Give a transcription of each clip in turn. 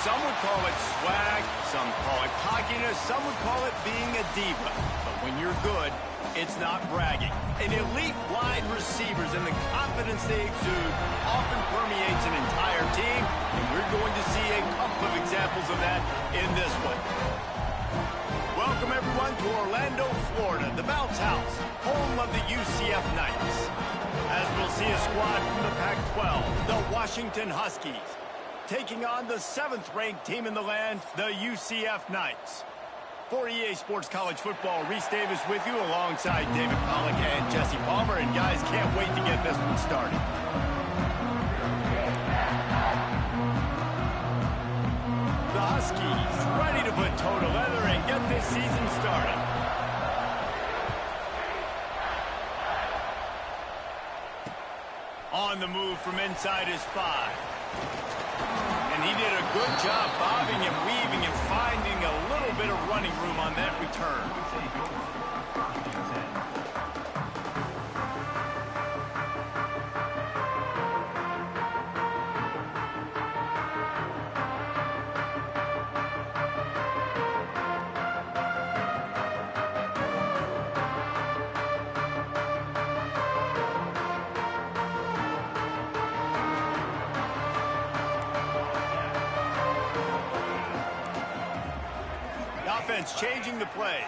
Some would call it swag, some call it cockiness, some would call it being a diva. But when you're good, it's not bragging. An elite wide receivers and the confidence they exude often permeates an entire team, and we're going to see a couple of examples of that in this one. Welcome, everyone, to Orlando, Florida, the Bounce House, home of the UCF Knights. As we'll see a squad from the Pac-12, the Washington Huskies, taking on the 7th-ranked team in the land, the UCF Knights. For EA Sports College Football, Reese Davis with you alongside David Pollack and Jesse Palmer. And guys, can't wait to get this one started. The Huskies ready to put toe to leather and get this season started. On the move from inside his 5. And he did a good job bobbing and weaving and finding a little bit of running room on that return. Offense changing the play.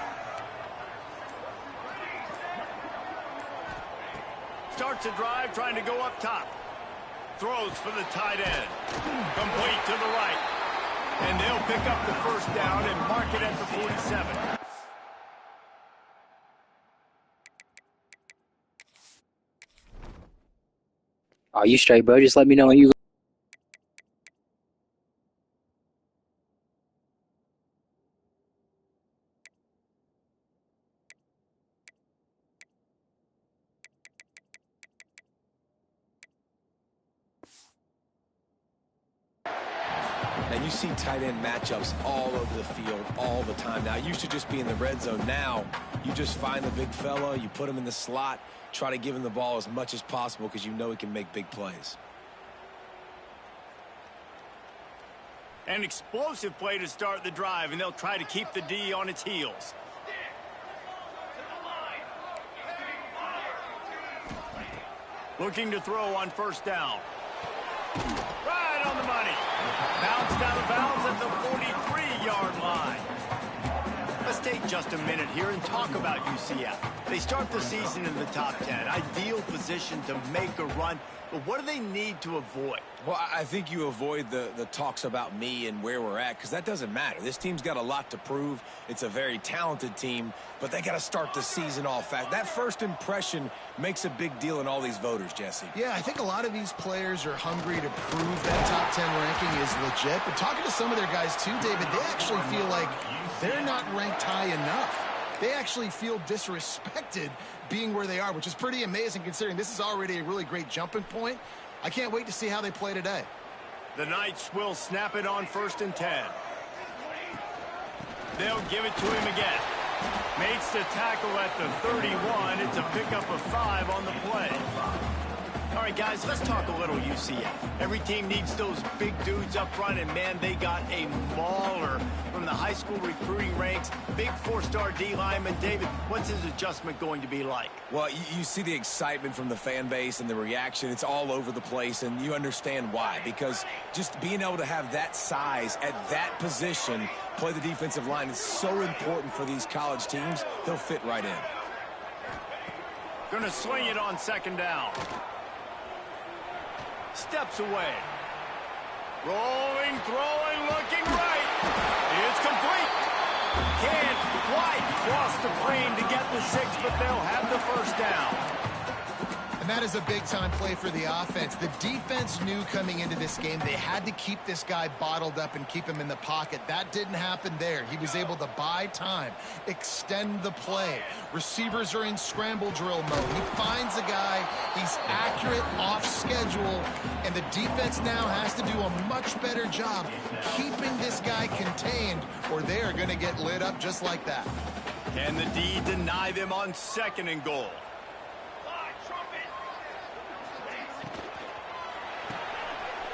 Starts a drive trying to go up top. Throws for the tight end. Complete to the right. And they'll pick up the first down and mark it at the 47. Are you straight, bro? Just let me know when you. And you see tight end matchups all over the field all the time. Now, it used to just be in the red zone. Now, you just find the big fella, you put him in the slot, try to give him the ball as much as possible because you know he can make big plays. An explosive play to start the drive, and they'll try to keep the D on its heels. Looking to throw on first down. Right on the money. Bounced out of bounds at the 43-yard line. Let's take just a minute here and talk about UCF. They start the season in the top 10. Ideal position to make a run. But what do they need to avoid? Well, I think you avoid the talks about me and where we're at, because that doesn't matter. This team's got a lot to prove. It's a very talented team, but they got to start the season off fast. That first impression makes a big deal in all these voters, Jesse. Yeah, I think a lot of these players are hungry to prove that top 10 ranking is legit. But talking to some of their guys too, David, they actually feel like they're not ranked high enough. They actually feel disrespected being where they are, which is pretty amazing considering this is already a really great jumping point. I can't wait to see how they play today. The Knights will snap it on 1st and 10. They'll give it to him again. Makes the tackle at the 31. It's a pickup of 5 on the play. All right, guys, let's talk a little UCF. Every team needs those big dudes up front, and, man, they got a mauler from the high school recruiting ranks. Big 4-star D lineman. David, what's his adjustment going to be like? Well, you see the excitement from the fan base and the reaction. It's all over the place, and you understand why. Because just being able to have that size at that position, play the defensive line, is so important for these college teams. They'll fit right in. Going to swing it on 2nd down. Steps away. Rolling, throwing, looking right. It's complete. Can't quite cross the plane to get the 6, but they'll have the first down. And that is a big-time play for the offense. The defense knew coming into this game they had to keep this guy bottled up and keep him in the pocket. That didn't happen there. He was able to buy time, extend the play. Receivers are in scramble drill mode. He finds a guy. He's accurate, off schedule, and the defense now has to do a much better job keeping this guy contained, or they are going to get lit up just like that. Can the D deny them on 2nd and goal?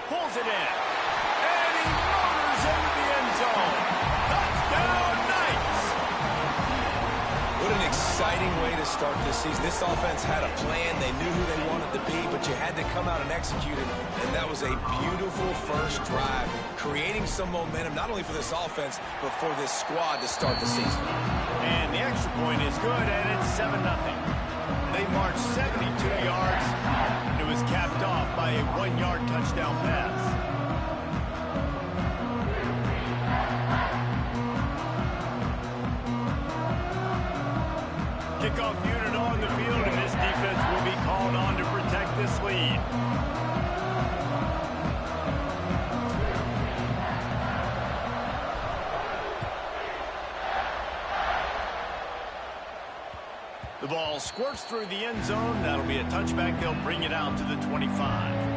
Pulls it in. And he motors it to start this season. This offense had a plan. They knew who they wanted to be, but you had to come out and execute it. And that was a beautiful first drive, creating some momentum, not only for this offense, but for this squad to start the season. And the extra point is good, and it's 7-0. They marched 72 yards, and it was capped off by a 1-yard touchdown pass. Kickoff unit on the field, and this defense will be called on to protect this lead. The ball squirts through the end zone. That'll be a touchback. They'll bring it out to the 25.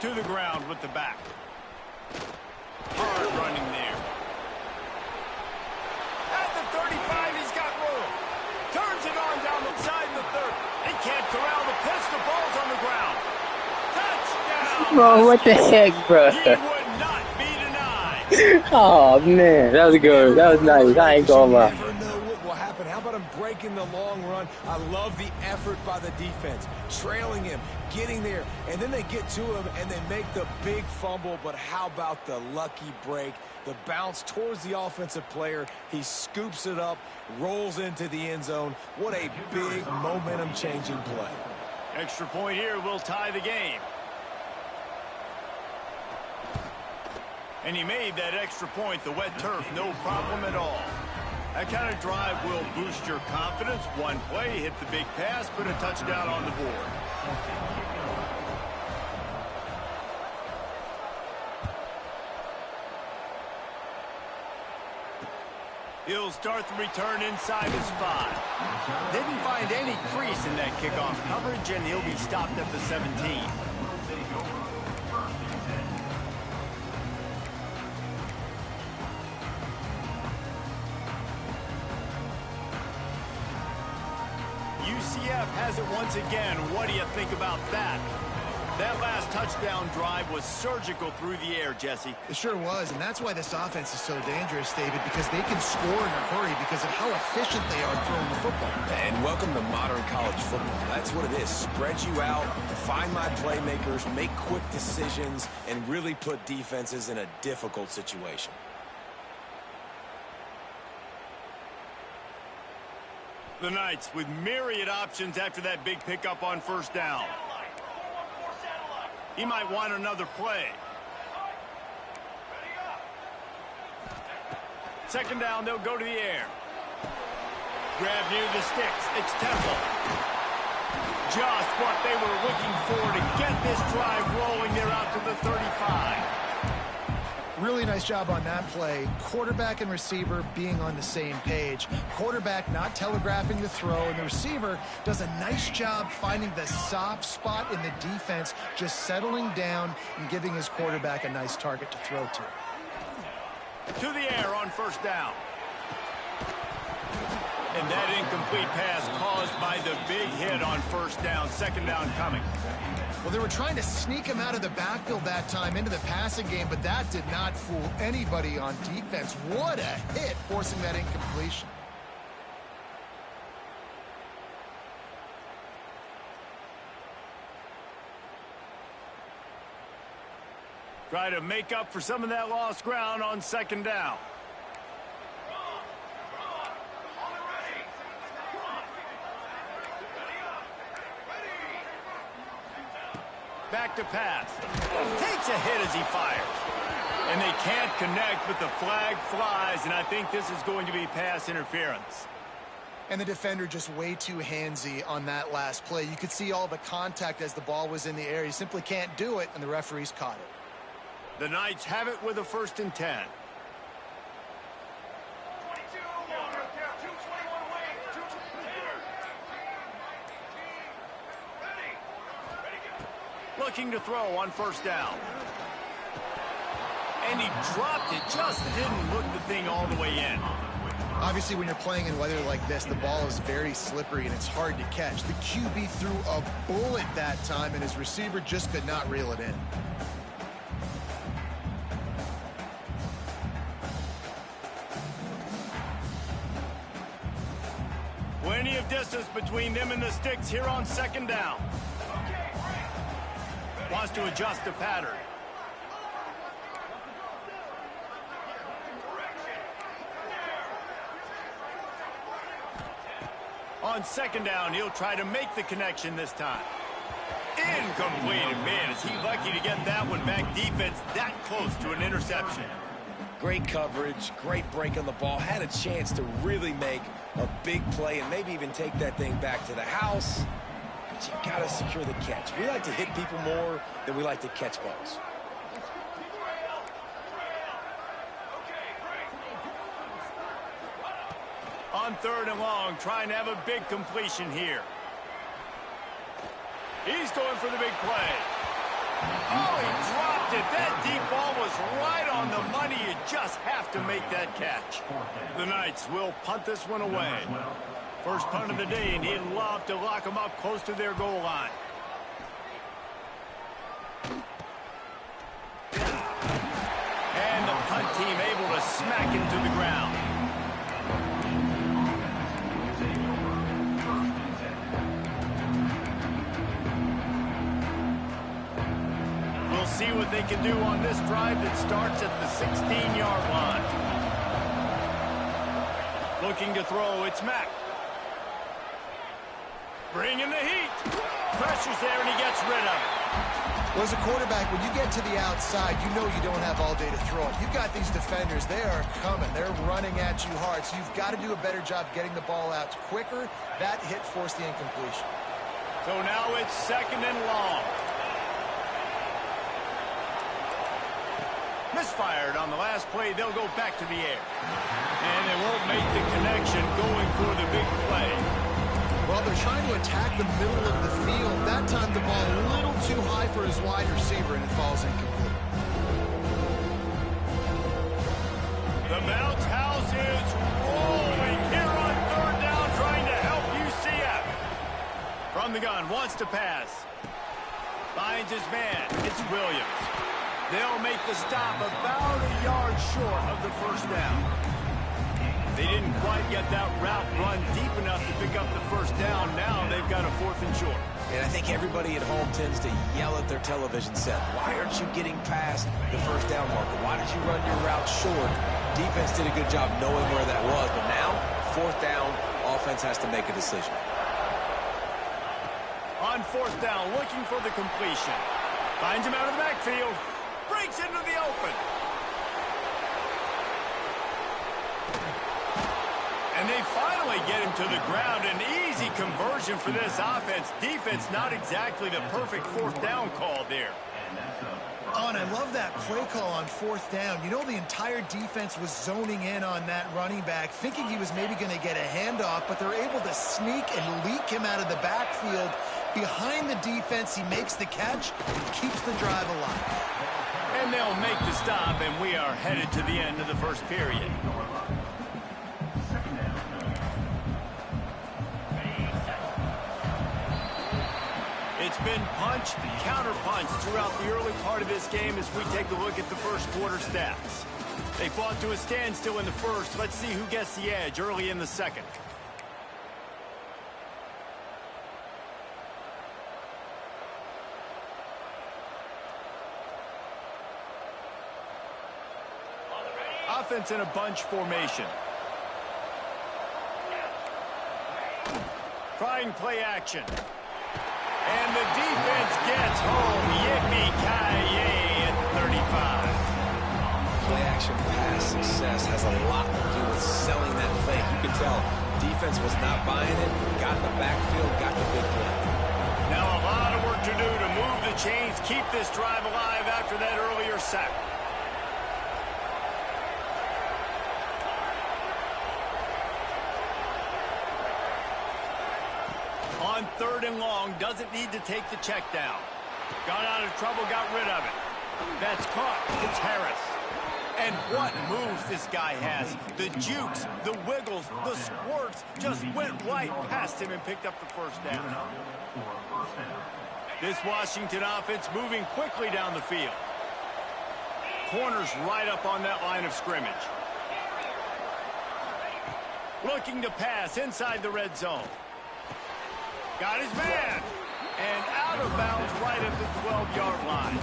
To the ground with the back. Hard running there. At the 35, he's got room. Turns it on down the side in the 30. He can't corral the pitch. The ball's on the ground. Touchdown! Bro, what the heck, bro? He would not be denied. Oh, man. That was good. That was nice. I ain't gonna lie. You never know what will happen. How about him breaking the long run? I love the effort by the defense. Trailing him, getting there, and then they get to him and they make the big fumble. But how about the lucky break? The bounce towards the offensive player. He scoops it up, rolls into the end zone. What a big momentum-changing play. Extra point here will tie the game. And he made that extra point. The wet turf, no problem at all. That kind of drive will boost your confidence. One play, hit the big pass, put a touchdown on the board. He'll start the return inside his 5. Didn't find any crease in that kickoff coverage, and he'll be stopped at the 17. UCF has it once again. What do you think about that? That last touchdown drive was surgical through the air, Jesse. It sure was, and that's why this offense is so dangerous, David, because they can score in a hurry because of how efficient they are throwing the football. And welcome to modern college football. That's what it is. Spread you out, find my playmakers, make quick decisions, and really put defenses in a difficult situation. The Knights with myriad options after that big pickup on first down. He might want another play. Second down, they'll go to the air. Grab near the sticks. It's Temple. Just what they were looking for to get this drive rolling. They're out to the 35. Really nice job on that play. Quarterback and receiver being on the same page. Quarterback not telegraphing the throw, and the receiver does a nice job finding the soft spot in the defense, just settling down and giving his quarterback a nice target to throw to. To the air on first down. And that incomplete pass caused by the big hit on first down. Second down coming. Well, they were trying to sneak him out of the backfield that time into the passing game, but that did not fool anybody on defense. What a hit, forcing that incompletion. Try to make up for some of that lost ground on second down. Back to pass. Takes a hit as he fires. And they can't connect, but the flag flies, and I think this is going to be pass interference. And the defender just way too handsy on that last play. You could see all the contact as the ball was in the air. He simply can't do it, and the referees caught it. The Knights have it with a 1st and 10. Looking to throw on first down. And he dropped it, just didn't look the thing all the way in. Obviously, when you're playing in weather like this, the ball is very slippery and it's hard to catch. The QB threw a bullet that time, and his receiver just could not reel it in. Plenty of distance between them and the sticks here on second down. Wants to adjust the pattern. On second down, he'll try to make the connection this time. Incomplete. Man, is he lucky to get that one back. Defense that close to an interception. Great coverage, great break on the ball. Had a chance to really make a big play and maybe even take that thing back to the house. But you got to secure the catch. We like to hit people more than we like to catch balls. On third and long, trying to have a big completion here. He's going for the big play. Oh, he dropped it. That deep ball was right on the money. You just have to make that catch. The Knights will punt this one away. First punt of the day, and he'd love to lock them up close to their goal line. And the punt team able to smack him to the ground. See what they can do on this drive that starts at the 16-yard line. Looking to throw, it's Mack. Bringing the heat. Pressure's there, and he gets rid of it. Well, as a quarterback, when you get to the outside, you know you don't have all day to throw it. You've got these defenders. They are coming. They're running at you hard, so you've got to do a better job getting the ball out quicker. That hit forced the incompletion. So now it's second and long. Misfired on the last play. They'll go back to the air. And they won't make the connection going for the big play. Well, they're trying to attack the middle of the field. That time the ball a little too high for his wide receiver, and it falls incomplete. The bounce house is rolling here on third down, trying to help UCF. From the gun, wants to pass. Finds his man. It's Williams. They'll make the stop about a yard short of the first down. They didn't quite get that route run deep enough to pick up the first down. Now they've got a fourth and short. And I think everybody at home tends to yell at their television set. Why aren't you getting past the first down marker? Why did you run your route short? Defense did a good job knowing where that was. But now, fourth down, offense has to make a decision. On fourth down, looking for the completion. Finds him out of the backfield. Breaks into the open. And they finally get him to the ground. An easy conversion for this offense. Defense not exactly the perfect fourth down call there. Oh, and I love that play call on fourth down. You know, the entire defense was zoning in on that running back, thinking he was maybe going to get a handoff, but they're able to sneak and leak him out of the backfield. Behind the defense, he makes the catch and keeps the drive alive. And they'll make the stop, and we are headed to the end of the first period. It's been punch, counter-punch throughout the early part of this game as we take a look at the first quarter stats. They fought to a standstill in the first. Let's see who gets the edge early in the second. Offense in a bunch formation. Trying play action. And the defense gets home. Yippee-ki-yay at 35. Play action pass success has a lot to do with selling that fake. You could tell defense was not buying it. Got in the backfield, got the big play. Now a lot of work to do to move the chains, keep this drive alive after that earlier sack. On third and long, doesn't need to take the check down. Got out of trouble, got rid of it. That's caught. It's Harris. And what moves this guy has. The jukes, the wiggles, the squirts just went right past him and picked up the first down. This Washington offense moving quickly down the field. Corners right up on that line of scrimmage. Looking to pass inside the red zone. Got his man. And out of bounds right at the 12-yard line.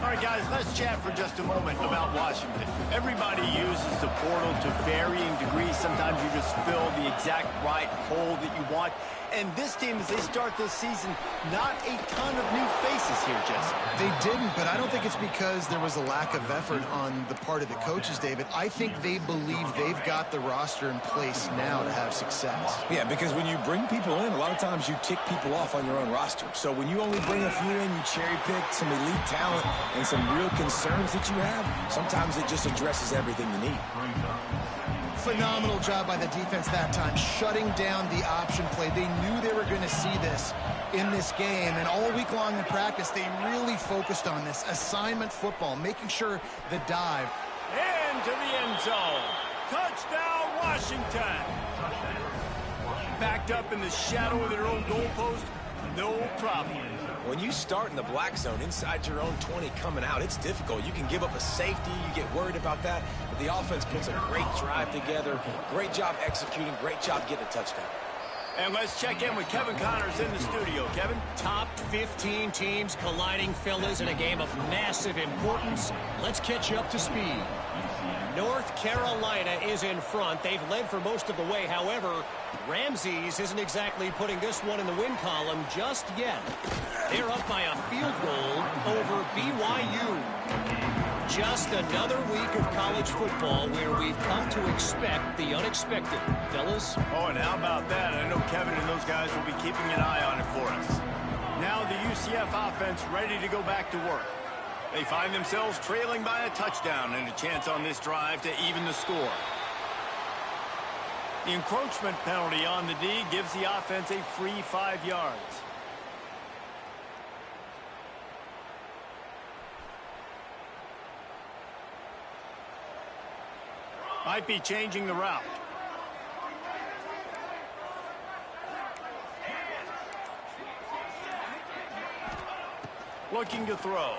All right, guys, let's chat for just a moment about Washington. Everybody uses the portal to varying degrees. Sometimes you just fill the exact right hole that you want. And this team, as they start this season, not a ton of new faces here, Jesse. They didn't, but I don't think it's because there was a lack of effort on the part of the coaches, David. I think they believe they've got the roster in place now to have success. Yeah, because when you bring people in, a lot of times you tick people off on your own roster. So when you only bring a few in, you cherry pick some elite talent and some real concerns that you have, sometimes it just addresses everything you need. Phenomenal job by the defense that time, shutting down the option play. They knew they were going to see this in this game, and all week long in practice, they really focused on this assignment football, making sure the dive. Into the end zone. Touchdown, Washington. Backed up in the shadow of their own goalpost, no problem. When you start in the black zone inside your own 20 coming out, it's difficult. You can give up a safety. You get worried about that. But the offense puts a great drive together. Great job executing. Great job getting a touchdown. And let's check in with Kevin Connors in the studio. Kevin? Top 15 teams colliding, fellas, in a game of massive importance. Let's catch you up to speed. North Carolina is in front. They've led for most of the way. However, Ramses isn't exactly putting this one in the win column just yet. They're up by a field goal over BYU. Just another week of college football where we've come to expect the unexpected. Fellas? Oh, and how about that? I know Kevin and those guys will be keeping an eye on it for us. Now the UCF offense ready to go back to work. They find themselves trailing by a touchdown and a chance on this drive to even the score. The encroachment penalty on the D gives the offense a free 5 yards. Might be changing the route. Looking to throw.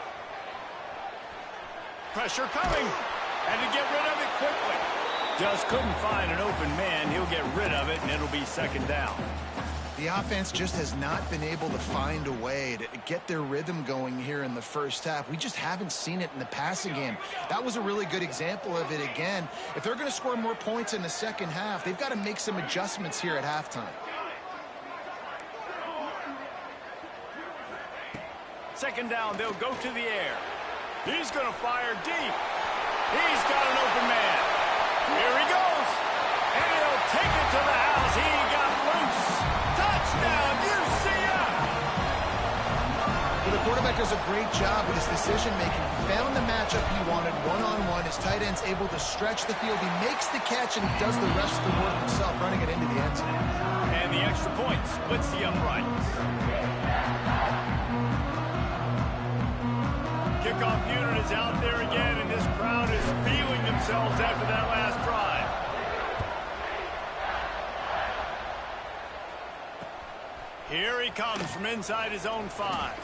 Pressure coming. Had to get rid of it quickly. Just couldn't find an open man. He'll get rid of it, and it'll be second down. The offense just has not been able to find a way to get their rhythm going here in the first half. We just haven't seen it in the passing game. That was a really good example of it again. If they're going to score more points in the second half, they've got to make some adjustments here at halftime. Second down, they'll go to the air. He's going to fire deep. He's got an open man. Here he goes. And he'll take it to the house. He got loose. Touchdown, UCF. Well, the quarterback does a great job with his decision-making. Found the matchup he wanted one-on-one. His tight end's able to stretch the field. He makes the catch, and he does the rest of the work himself, running it into the end zone. And the extra point splits the uprights. Kickoff unit is out there again, and this crowd is feeling themselves after that last drive. Here he comes from inside his own 5.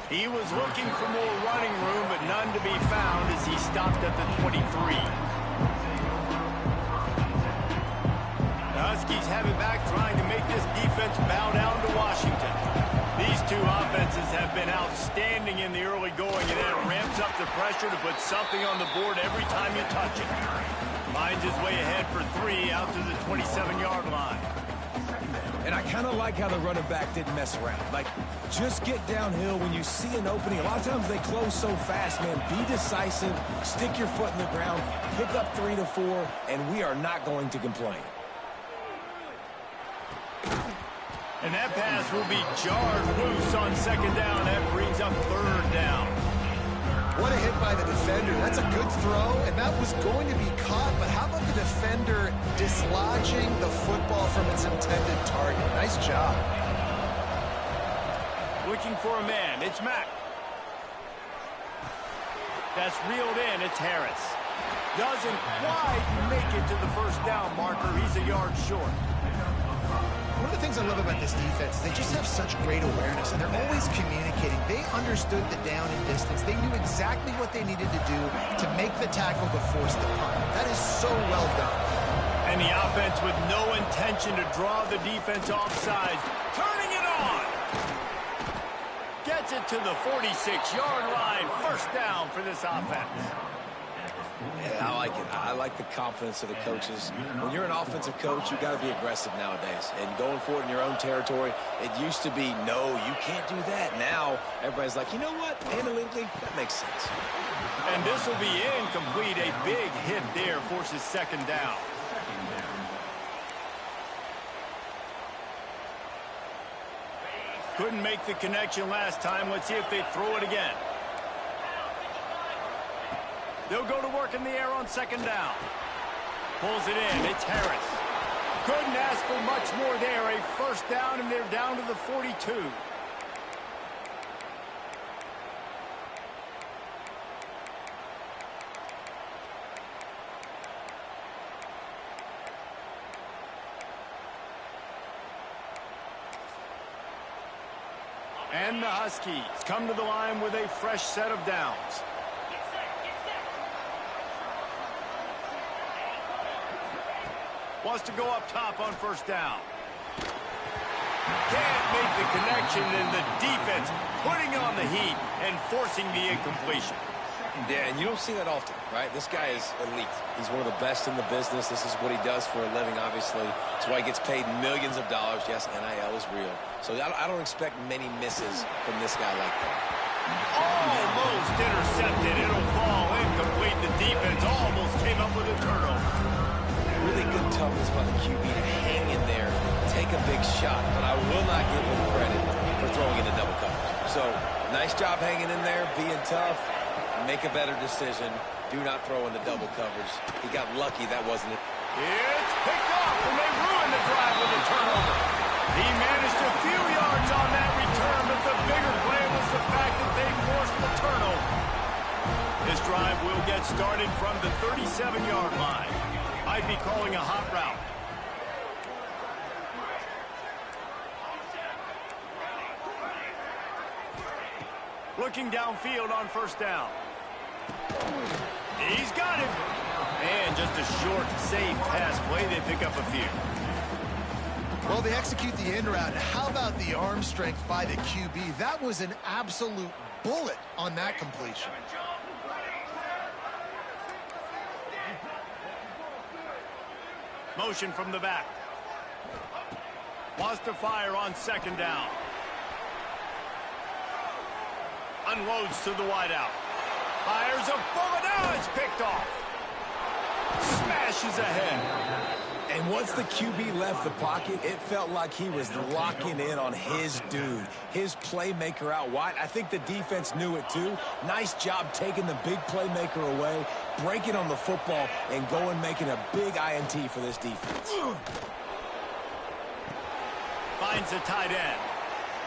He was looking for more running room, but none to be found as he stopped at the 23. The Huskies have it back, trying to make this defense bow down to Washington. These two offenses have been outstanding in the early going, and that ramps up the pressure to put something on the board every time you touch it. Finds his way ahead for 3 out to the 27-yard line. And I kind of like how the running back didn't mess around. Like, just get downhill when you see an opening. A lot of times they close so fast, man. Be decisive, stick your foot in the ground, pick up 3 to 4, and we are not going to complain. And that pass will be jarred loose on second down. That brings up third down. What a hit by the defender. That's a good throw, and that was going to be caught, but how about the defender dislodging the football from its intended target? Nice job. Looking for a man. It's Mack. That's reeled in. It's Harris. Doesn't quite make it to the first down marker. He's a yard short. One of the things I love about this defense is they just have such great awareness, and they're always communicating. They understood the down and distance. They knew exactly what they needed to do to make the tackle to force the punt. That is so well done. And the offense with no intention to draw the defense off sides. Turning it on. Gets it to the 46-yard line. First down for this offense. Yeah, I like it. I like the confidence of the coaches. When you're an offensive coach, you got to be aggressive nowadays. And going for it in your own territory, it used to be, no, you can't do that. Now, everybody's like, you know what? Analytically, that makes sense. And this will be incomplete. A big hit there forces second down. Couldn't make the connection last time. Let's see if they throw it again. They'll go to work in the air on second down. Pulls it in. It's Harris. Couldn't ask for much more there. A first down, and they're down to the 42. And the Huskies come to the line with a fresh set of downs. Wants to go up top on first down. Can't make the connection, and the defense putting on the heat and forcing the incompletion. Yeah, and you don't see that often, right? This guy is elite. He's one of the best in the business. This is what he does for a living, obviously. That's why he gets paid millions of dollars. Yes, NIL is real. So I don't expect many misses from this guy like that. Almost intercepted. It'll fall incomplete. The defense almost came up with a turnover. Really good toughness by the QB to hang in there, take a big shot, but I will not give him credit for throwing into double coverage. So, nice job hanging in there, being tough, make a better decision. Do not throw into double coverage. He got lucky, that wasn't it. It's picked off, and they ruined the drive with a turnover. He managed a few yards on that return, but the bigger play was the fact that they forced the turnover. This drive will get started from the 37-yard line. I'd be calling a hot route. Looking downfield on first down. He's got it. And just a short, safe pass play. They pick up a few. Well, they execute the in route. How about the arm strength by the QB? That was an absolute bullet on that completion. Motion from the back. Wants to fire on second down. Unloads to the wideout. Fires a bullet. Now it's picked off. Smashes ahead. And once the QB left the pocket, it felt like he was locking in on his dude, his playmaker out wide. I think the defense knew it too. Nice job taking the big playmaker away, breaking on the football, and going making a big INT for this defense. Finds a tight end.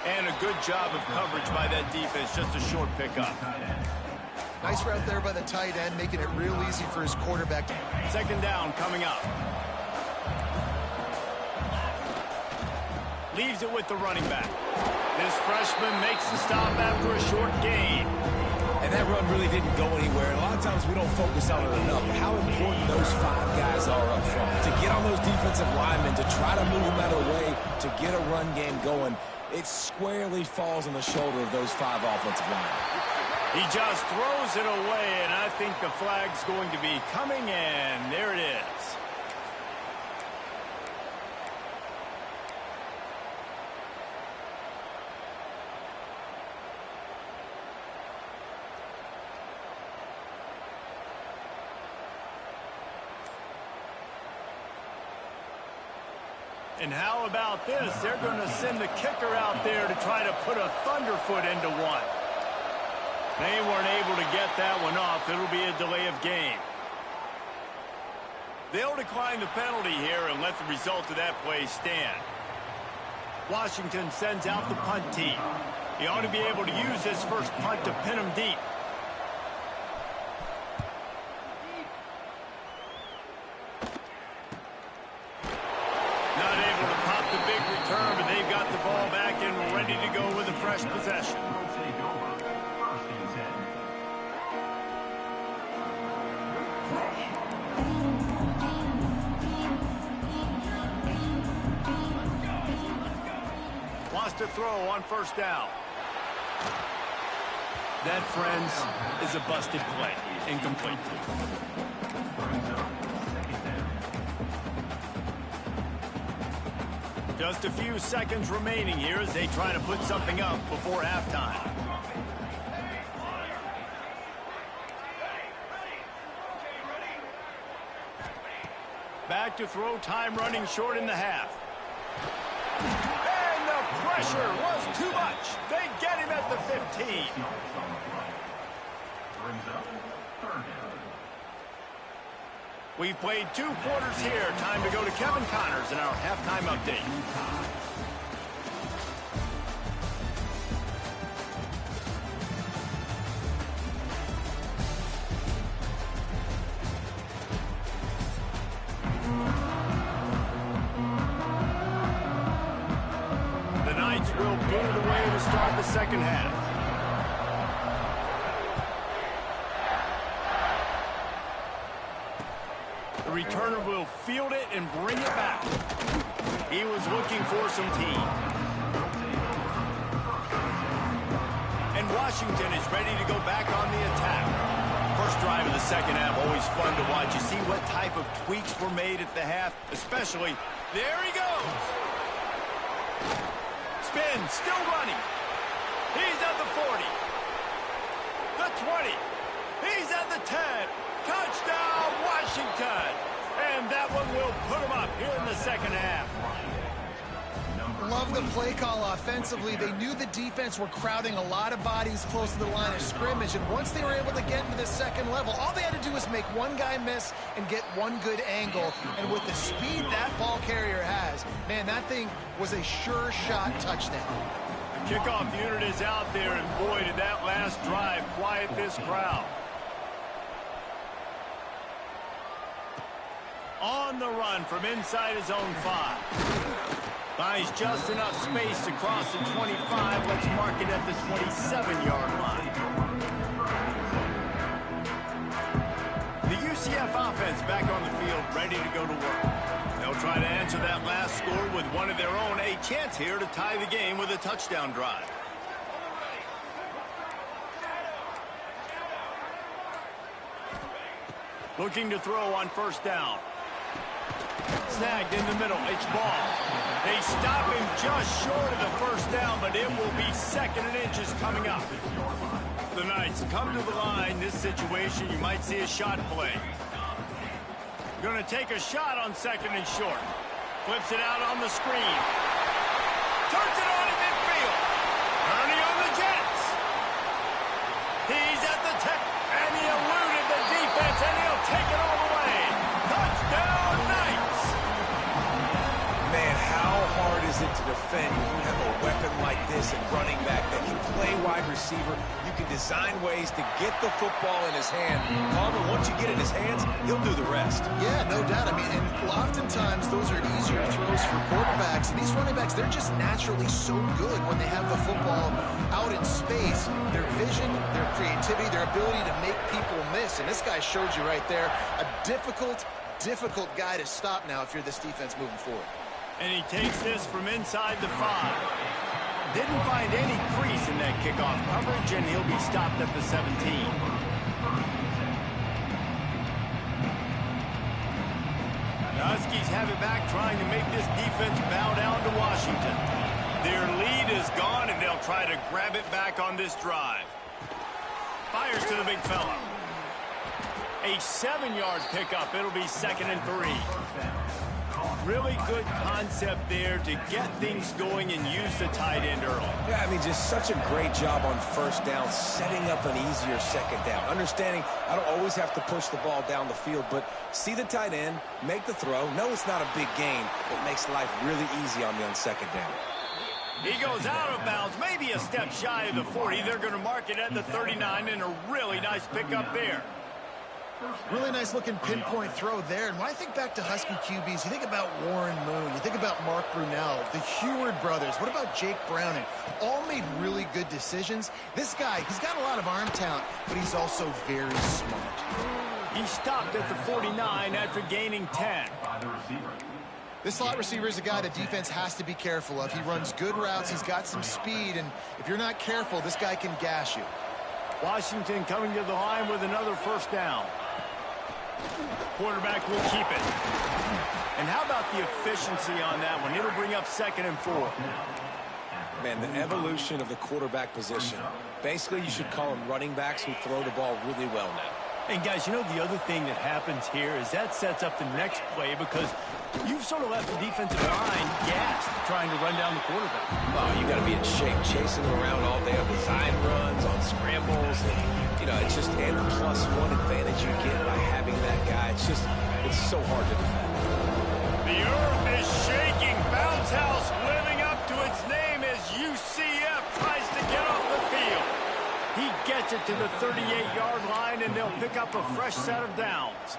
And a good job of coverage by that defense. Just a short pickup. Nice route there by the tight end, making it real easy for his quarterback. Second down coming up. Leaves it with the running back. This freshman makes the stop after a short gain. And that run really didn't go anywhere. And a lot of times we don't focus on it enough. How important those five guys are up front. To get on those defensive linemen, to try to move them out of the way, to get a run game going, it squarely falls on the shoulder of those five offensive linemen. He just throws it away, and I think the flag's going to be coming in. There it is. And how about this? They're going to send the kicker out there to try to put a thunderfoot into one. They weren't able to get that one off. It'll be a delay of game. They'll decline the penalty here and let the result of that play stand. Washington sends out the punt team. He ought to be able to use his first punt to pin him deep. Not able to pop the big return, but they've got the ball back and ready to go with a fresh possession. Wants to throw on first down. That, friends, is a busted play. Incomplete. Just a few seconds remaining here as they try to put something up before halftime. Back to throw, time running short in the half. And the pressure was too much. They get him at the 15. We've played 2 quarters here. Time to go to Kevin Connors in our halftime update. The Knights will boot it away to start the second half. The returner will field it and bring it back. He was looking for some team. And Washington is ready to go back on the attack. First drive of the second half, always fun to watch. You see what type of tweaks were made at the half, especially. There he goes. Spin, still running. He's at the 40. The 20. He's at the 10. Touchdown, Washington! And that one will put them up here in the second half. Love the play call offensively. They knew the defense were crowding a lot of bodies close to the line of scrimmage, and once they were able to get into the second level, all they had to do was make one guy miss and get one good angle. And with the speed that ball carrier has, man, that thing was a sure shot touchdown. The kickoff unit is out there, and boy, did that last drive quiet this crowd. On the run from inside his own 5. Buys just enough space to cross the 25. Let's mark it at the 27-yard line. The UCF offense back on the field, ready to go to work. They'll try to answer that last score with one of their own. A chance here to tie the game with a touchdown drive. Looking to throw on first down. Snagged in the middle. It's ball. They stop him just short of the first down, but it will be second and inches coming up. The Knights come to the line. This situation, you might see a shot play. Going to take a shot on second and short. Flips it out on the screen. Turns it on in midfield. Turning on the Jets. He's at the 10, and he eluded the defense, and he'll take it all the way. Touchdown, Knights! Man, how hard is it to defend when you have a weapon like this and running back that can play wide receiver? You can design ways to get the football in his hand. Palmer, once you get it in his hands, he'll do the rest. Yeah, no doubt. I mean, and oftentimes those are easier throws for quarterbacks. And these running backs, they're just naturally so good when they have the football out in space. Their vision, their creativity, their ability to make people miss. And this guy showed you right there, a difficult guy to stop now if you're this defense moving forward. And he takes this from inside the 5. Didn't find any crease in that kickoff coverage, and he'll be stopped at the 17. The Huskies have it back, trying to make this defense bow down to Washington. Their lead is gone, and they'll try to grab it back on this drive. Fires to the big fella. A 7-yard pickup. It'll be second and 3. Really good concept there to get things going and use the tight end early. Yeah, I mean, just such a great job on first down, setting up an easier second down. Understanding I don't always have to push the ball down the field, but see the tight end, make the throw. No, it's not a big gain, but makes life really easy on me on second down. He goes out of bounds, maybe a step shy of the 40. They're going to mark it at the 39, and a really nice pickup there. Really nice looking pinpoint throw there. And when I think back to Husky QBs, you think about Warren Moon, you think about Mark Brunell, the Heward brothers, what about Jake Browning? All made really good decisions. This guy, he's got a lot of arm talent, but he's also very smart. He stopped at the 49 after gaining 10. This slot receiver is a guy the defense has to be careful of. He runs good routes, he's got some speed, and if you're not careful, this guy can gash you. Washington coming to the line with another first down. Quarterback will keep it. And how about the efficiency on that one? It'll bring up 2nd and 4. Man, the evolution of the quarterback position. Basically, you should call them running backs who throw the ball really well now. And guys, you know the other thing that happens here is that sets up the next play because you've sort of left the defensive line gassed trying to run down the quarterback. Oh, you got to be in shape, chasing him around all day on design runs, on scrambles, and you know, it's just and the +1 advantage you get by having that guy. It's so hard to defend. The earth is shaking. Bounce House living up to its name as UCF tries to get off the field. He gets it to the 38-yard line, and they'll pick up a fresh set of downs.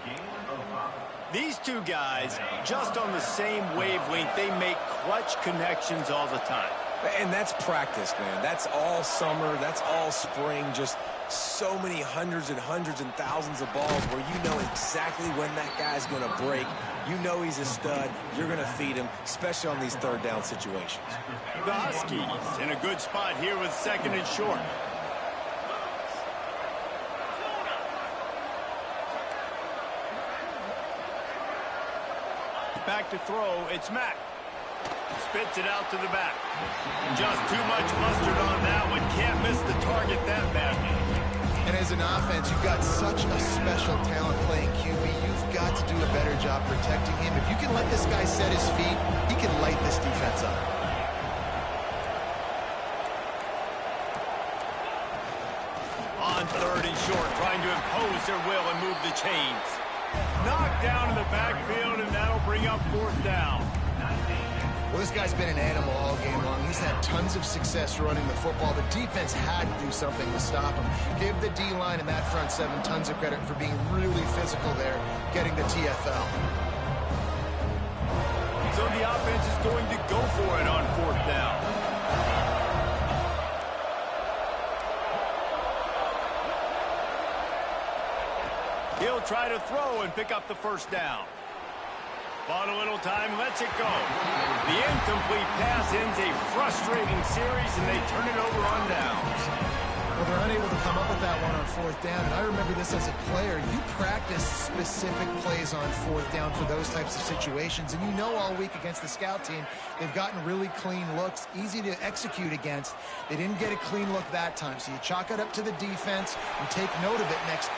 These two guys, just on the same wavelength, they make clutch connections all the time. And that's practice, man. That's all summer. That's all spring. Just so many hundreds and thousands of balls where you know exactly when that guy's going to break. You know he's a stud. You're going to feed him, especially on these third down situations. The Huskies in a good spot here with 2nd and short. Back to throw, it's Mack. Spits it out to the back. Just too much mustard on that one. Can't miss the target that badly. And as an offense, you've got such a special talent playing QB. You've got to do a better job protecting him. If you can let this guy set his feet, he can light this defense up. On 3rd and short, trying to impose their will and move the chains. Knocked down in the backfield, and that'll bring up 4th down. Well, this guy's been an animal all game long. He's had tons of success running the football. The defense had to do something to stop him. Give the D-line and that front 7 tons of credit for being really physical there, getting the TFL. So the offense is going to go for it on 4th down. He'll try to throw and pick up the first down. Bought a little time, lets it go. The incomplete pass ends a frustrating series, and they turn it over on downs. Well, they're unable to come up with that one on 4th down, and I remember this as a player. You practice specific plays on 4th down for those types of situations, and you know all week against the scout team, they've gotten really clean looks, easy to execute against. They didn't get a clean look that time, so you chalk it up to the defense and take note of it next.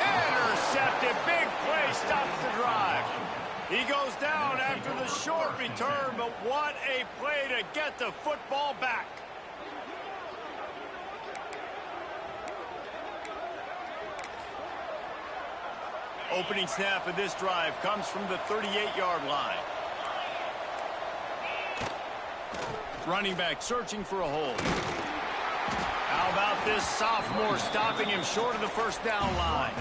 Intercepted. Big play stops the drive. He goes down after the short return, but what a play to get the football back. Opening snap of this drive comes from the 38-yard line. Running back searching for a hole. How about this sophomore stopping him short of the first down line?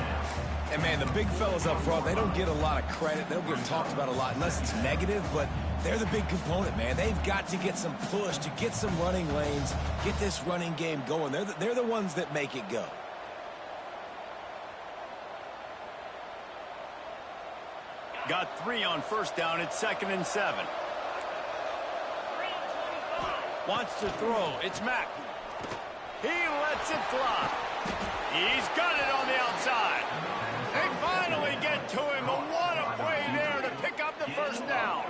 And, man, the big fellas up front, they don't get a lot of credit. They don't get talked about a lot unless it's negative, but they're the big component, man. They've got to get some push, to get some running lanes, get this running game going. They're the ones that make it go. Got 3 on first down. It's 2nd and 7. Wants to throw. It's Mack. He lets it fly. He's got it on the outside. They finally get to him, but what a play there to pick up the first down.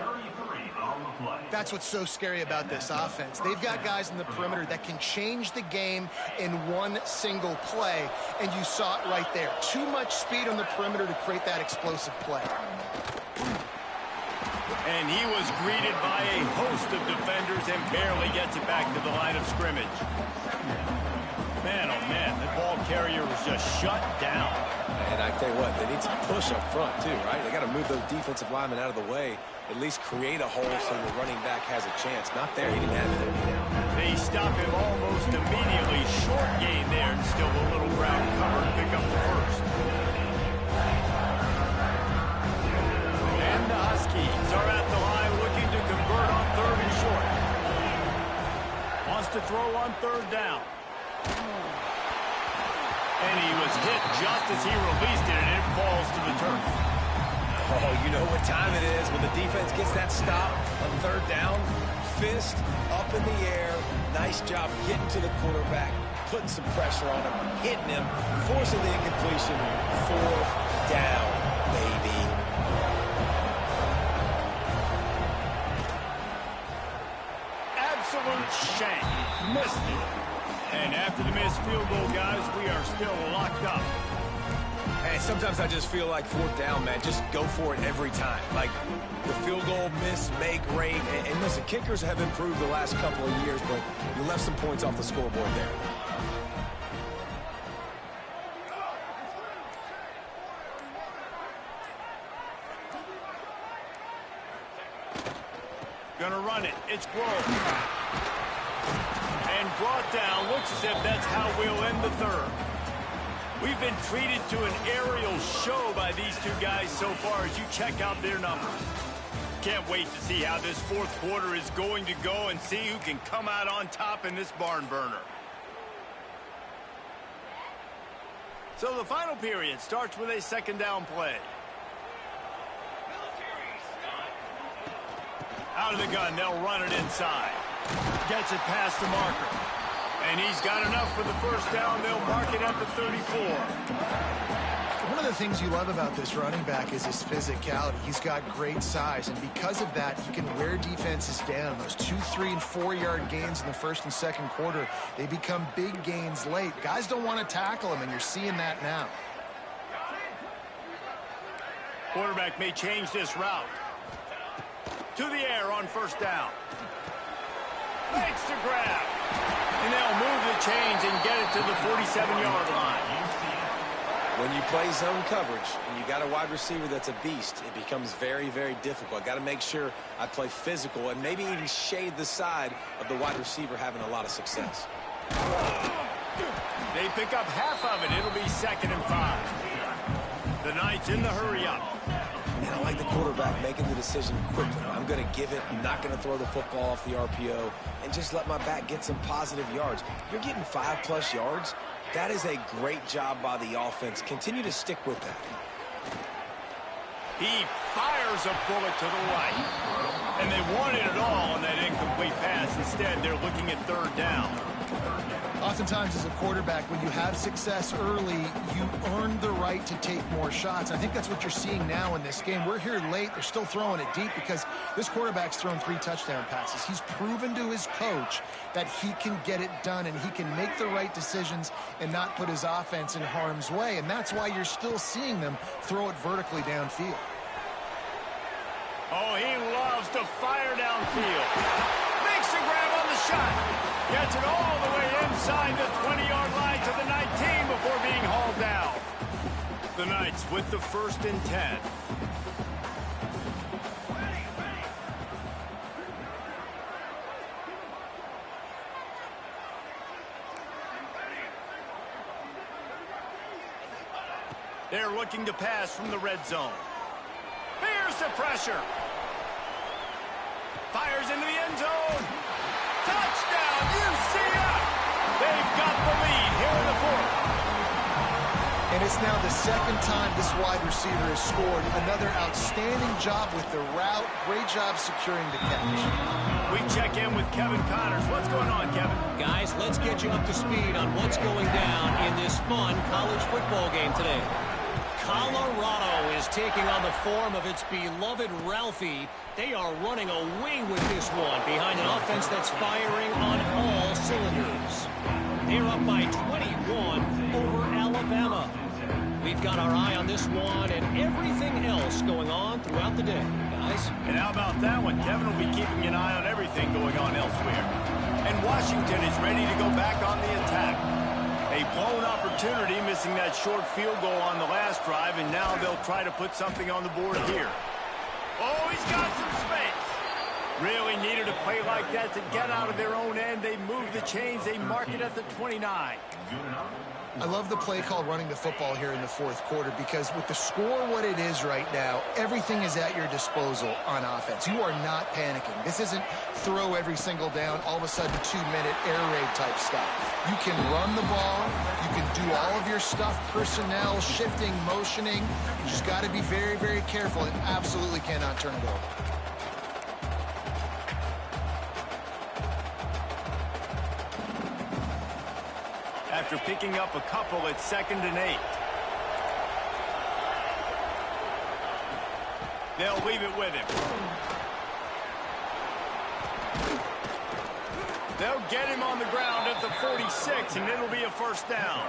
That's what's so scary about this offense. They've got guys in the perimeter that can change the game in one single play, and you saw it right there. Too much speed on the perimeter to create that explosive play. And he was greeted by a host of defenders and barely gets it back to the line of scrimmage. Man, oh man, the ball carrier was just shut down. And I tell you what, they need to push up front too, right? They got to move those defensive linemen out of the way, at least create a hole so the running back has a chance. Not there, he didn't have it. They stop him almost immediately. Short gain there, and still a little ground cover to pick up the first. And the Huskies are at the line looking to convert on 3rd and short. Wants to throw on 3rd down. And he was hit just as he released it, and it falls to the turf. Oh, you know what time it is when the defense gets that stop on 3rd down. Fist up in the air. Nice job getting to the quarterback, putting some pressure on him, hitting him, forcing the incompletion. 4th down, baby. Absolute shank. Missed it. And after the missed field goal, guys, we are still locked up. Hey, sometimes I just feel like 4th down, man. Just go for it every time. Like the field goal miss, make rate. And listen, kickers have improved the last couple of years, but you left some points off the scoreboard there. Gonna run it. It's Grove. And brought down. Looks as if that's how we'll end the 3rd. We've been treated to an aerial show by these two guys so far as you check out their numbers. Can't wait to see how this 4th quarter is going to go and see who can come out on top in this barn burner. So the final period starts with a 2nd down play. Out of the gun, they'll run it inside. Gets it past the marker. And he's got enough for the 1st down. They'll mark it at the 34. One of the things you love about this running back is his physicality. He's got great size, and because of that, he can wear defenses down. Those 2-, 3-, and 4-yard gains in the 1st and 2nd quarter, they become big gains late. Guys don't want to tackle him, and you're seeing that now. Quarterback may change this route. To the air on 1st down. Makes the grab. And they'll move the chains and get it to the 47-yard line. When you play zone coverage and you got a wide receiver that's a beast, it becomes very, very difficult. Got to make sure I play physical and maybe even shade the side of the wide receiver having a lot of success. They pick up half of it. It'll be 2nd and 5. The Knights in the hurry-up. And I like the quarterback making the decision quickly. I'm going to give it. I'm not going to throw the football off the RPO and just let my back get some positive yards. You're getting 5+ yards. That is a great job by the offense. Continue to stick with that. He fires a bullet to the right. And they wanted it all on that incomplete pass. Instead, they're looking at 3rd down. Oftentimes, as a quarterback, when you have success early, you earn the right to take more shots. I think that's what you're seeing now in this game. We're here late. They're still throwing it deep because this quarterback's thrown 3 touchdown passes. He's proven to his coach that he can get it done and he can make the right decisions and not put his offense in harm's way. And that's why you're still seeing them throw it vertically downfield. Oh, he loves to fire downfield. Makes the grab on the shot. Gets it all the way inside the 20-yard line to the 19 before being hauled down. The Knights with the 1st and 10. They're looking to pass from the red zone. Here's the pressure. Fires into the end zone. Touchdown, UCF! They've got the lead here in the 4th. And it's now the 2nd time this wide receiver has scored. Another outstanding job with the route. Great job securing the catch. We check in with Kevin Connors. What's going on, Kevin? Guys, let's get you up to speed on what's going down in this fun college football game today. Colorado is taking on the form of its beloved Ralphie. They are running away with this one behind an offense that's firing on all cylinders. They're up by 21 over Alabama. We've got our eye on this one and everything else going on throughout the day, guys. And how about that one? Kevin will be keeping an eye on everything going on elsewhere. And Washington is ready to go back on the attack. A blown opportunity, missing that short field goal on the last drive, and now they'll try to put something on the board here. Oh, he's got some space. Really needed a play like that to get out of their own end. They move the chains. They mark it at the 29. I love the play call running the football here in the fourth quarter because with the score what it is right now, everything is at your disposal on offense. You are not panicking. This isn't throw every single down, all of a sudden 2-minute air raid type stuff. You can run the ball. You can do all of your stuff, personnel, shifting, motioning. You just got to be very, very careful and absolutely cannot turn it over. After picking up a couple, it's 2nd and 8. They'll leave it with him. They'll get him on the ground at the 46, and it'll be a first down.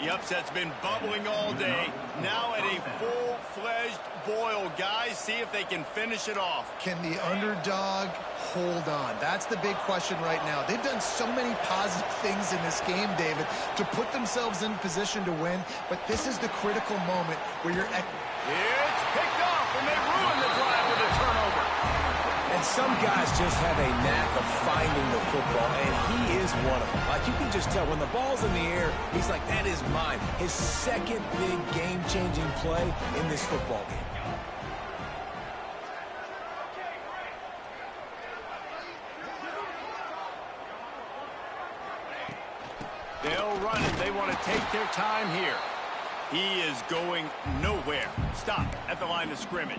The upset's been bubbling all day. Now at a full-fledged boil. Guys, see if they can finish it off. Can the underdog hold on? That's the big question right now. They've done so many positive things in this game, David, to put themselves in position to win, but this is the critical moment where you're at. It's picked off, and they ruin the drive with a turnover. And some guys just have a knack of finding the football, and he is one of them. Like, you can just tell when the ball's in the air, he's like, that is mine. His second big game-changing play in this football game. They'll run it. They want to take their time here. He is going nowhere. Stop at the line of scrimmage.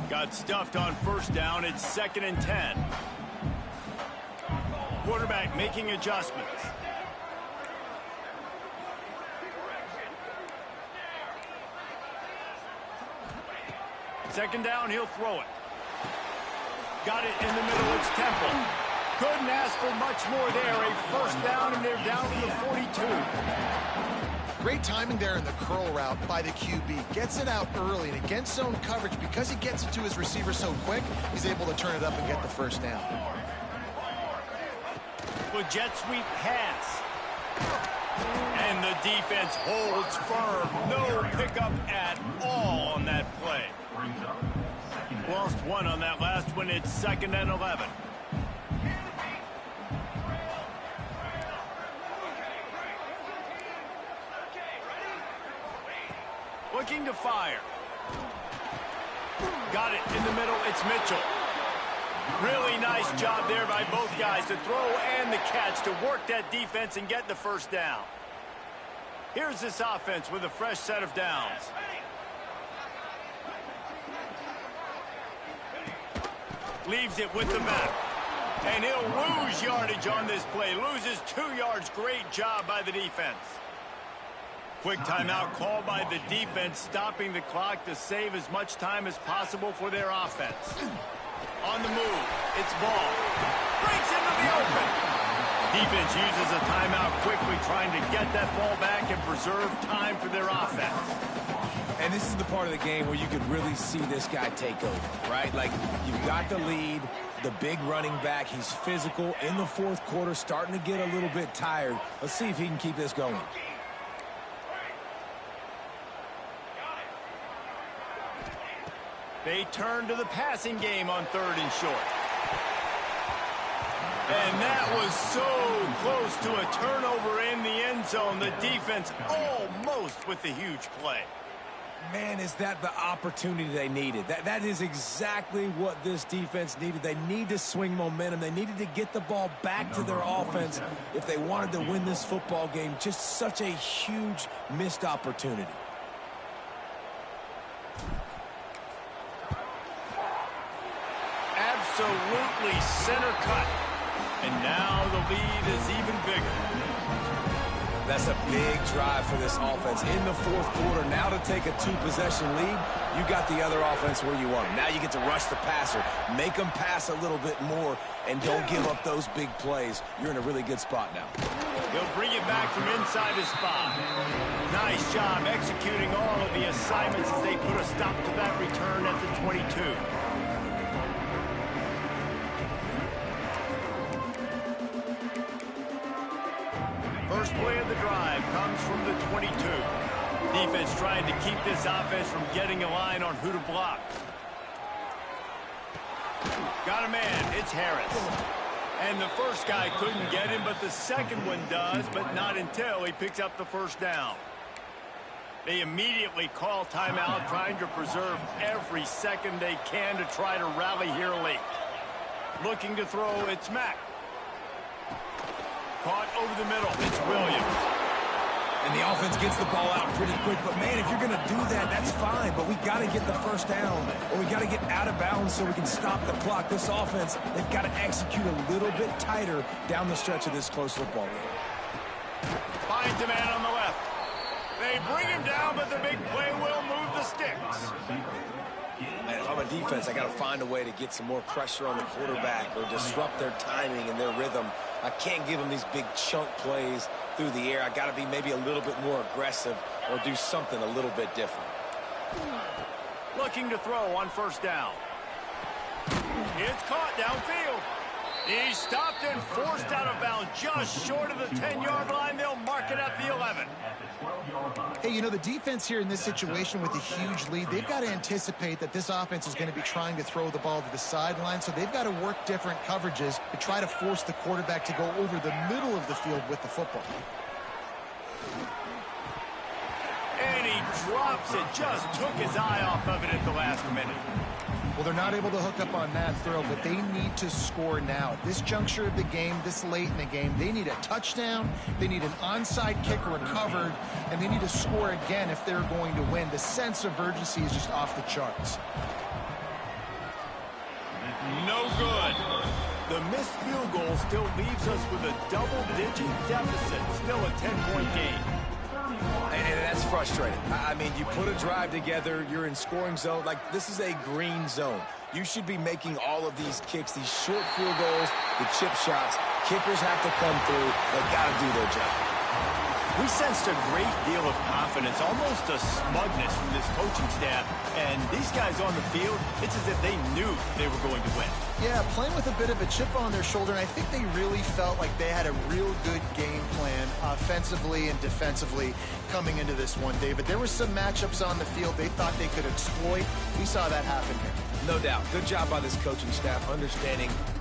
Got stuffed on first down. It's 2nd and 10. Quarterback making adjustments. Second down, he'll throw it. Got it in the middle. It's Temple. Couldn't ask for much more there. A first down, and they're down to the 42. Great timing there in the curl route by the QB. Gets it out early, and against zone coverage, because he gets it to his receiver so quick, he's able to turn it up and get the first down. With jet sweep pass. And the defense holds firm. No pickup at all on that play. Lost one on that last one. It's 2nd and 11. Looking to fire. Got it in the middle. It's Mitchell. Really nice job there by both guys to throw and the catch to work that defense and get the first down. Here's this offense with a fresh set of downs. Leaves it with the back. And he'll lose yardage on this play. Loses 2 yards. Great job by the defense. Quick timeout called by the defense, stopping the clock to save as much time as possible for their offense. On the move, it's Ball. Breaks into the open. Defense uses a timeout quickly, trying to get that ball back and preserve time for their offense. And this is the part of the game where you could really see this guy take over, right? Like, you've got the lead, the big running back. He's physical in the fourth quarter, starting to get a little bit tired. Let's see if he can keep this going. They turn to the passing game on 3rd and short. And that was so close to a turnover in the end zone. The defense almost with the huge play. Man, is that the opportunity they needed. That is exactly what this defense needed. They need to swing momentum. They needed to get the ball back to their offense if they wanted to win this football game. Just such a huge missed opportunity. Absolutely center cut. And now the lead is even bigger. That's a big drive for this offense in the fourth quarter. Now to take a 2-possession lead, you got the other offense where you want them. Now you get to rush the passer, make them pass a little bit more, and don't give up those big plays. You're in a really good spot now. They'll bring it back from inside his spot. Nice job executing all of the assignments as they put a stop to that return at the 22. drive comes from the 22. Defense trying to keep this offense from getting a line on who to block. Got a man. It's Harris. And the first guy couldn't get him, but the second one does, but not until he picks up the first down. They immediately call timeout, trying to preserve every second they can to try to rally here late. Looking to throw, it's Mack. Caught over the middle, it's Williams. And the offense gets the ball out pretty quick. But, man, if you're going to do that, that's fine. But we got to get the first down, or we got to get out of bounds so we can stop the clock. This offense, they've got to execute a little bit tighter down the stretch of this close football game. Finds a man on the left. They bring him down, but the big play will move the sticks. And if I'm a defense, I got to find a way to get some more pressure on the quarterback or disrupt their timing and their rhythm. I can't give them these big chunk plays through the air. I got to be maybe a little bit more aggressive or do something a little bit different. Looking to throw on first down. It's caught downfield. He's stopped and forced out of bounds just short of the 10-yard line. They'll mark it at the 11. Hey, you know, the defense here in this situation with a huge lead, they've got to anticipate that this offense is going to be trying to throw the ball to the sideline, so they've got to work different coverages to try to force the quarterback to go over the middle of the field with the football. And he drops it, just took his eye off of it at the last minute. Well, they're not able to hook up on that throw, but they need to score now. At this juncture of the game, this late in the game, they need a touchdown, they need an onside kick recovered, and they need to score again if they're going to win. The sense of urgency is just off the charts. No good. The missed field goal still leaves us with a double-digit deficit, still a 10-point game. And that's frustrating. I mean, you put a drive together, you're in scoring zone. Like, this is a green zone. You should be making all of these kicks, these short field goals, the chip shots. Kickers have to come through. They got to do their job. We sensed a great deal of confidence, almost a smugness from this coaching staff. And these guys on the field, it's as if they knew they were going to win. Yeah, playing with a bit of a chip on their shoulder, and I think they really felt like they had a real good game plan offensively and defensively coming into this one, David. There were some matchups on the field they thought they could exploit. We saw that happen here. No doubt. Good job by this coaching staff understanding